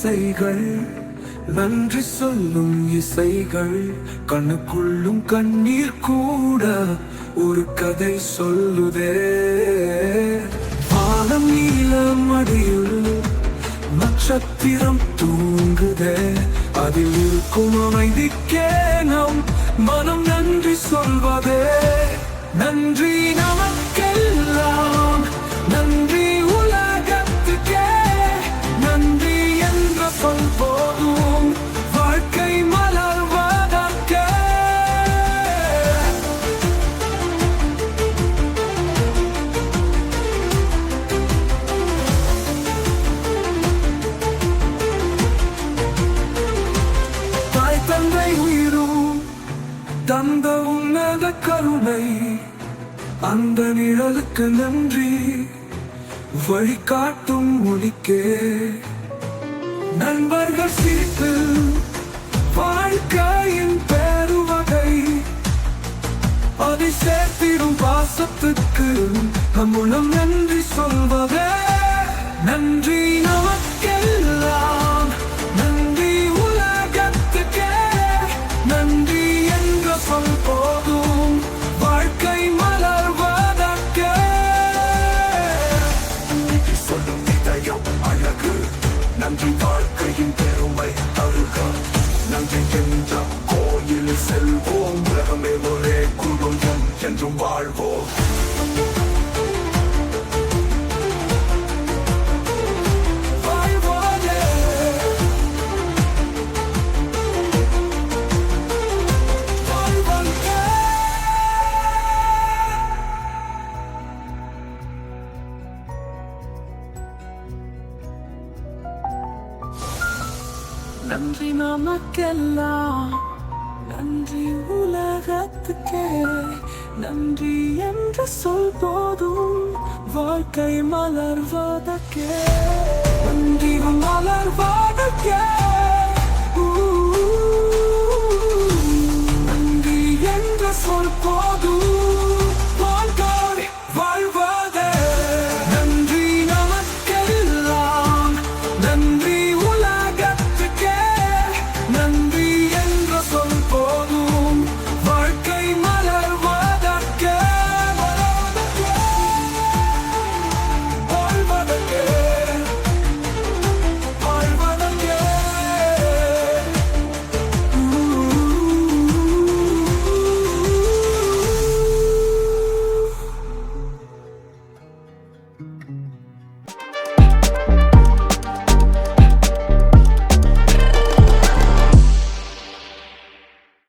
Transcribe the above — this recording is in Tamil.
ஆசைகள், நன்றி சொல்லும் இசைகள், கண்ணுக்குள்ளும் கண்ணீர் கூட ஒரு கதை சொல்லுதே. வானம் நீலம் அடியுள் நட்சத்திரம் தூங்குதே, அதில் இருக்கும் அமைதிக்கே நம் மனம் நன்றி சொல்வதே. நன்றி நமக்கெல்லாம், நன்றி உலகத்துக்கே, நன்றி என்ற சொல் போதும் வாழ்க்கை மலர்வதற்கே. தாய் தந்தை உயிரும் தந்த உன்னத கருணை, அந்த நிழலுக்கு நன்றி வழிகாட்டும் ஒளிக்கே. நண்பர்கள் சிரிப்பு வாழ்க்கையின் பெருவகை, அதை சேர்த்திடும் பாசத்துக்கு நம்முடன் நன்றி சொல்வதே. நன்றி நமக்கெல்லாம், நன்றி உலகத்துக்கே, நன்றி என்ற சொல் போதும் வாழ்க்கை மலர்வதற்கே. சொல்லும் இதயம் அழகு, நன்றி வாழ்க்கையின் பெருமை அருக. நன்றி என்ற கோயில் செல்வோம், உலகமே ஒரே குடும்பம் என்றும் வாழ்வோம். நன்றி நமக்கெல்லாம், நன்றி உலகத்துக்கே, நன்றி என்ற சொல் போதும் வாழ்க்கை மலர்வதற்கே. நன்றி மலர்வதற்கே.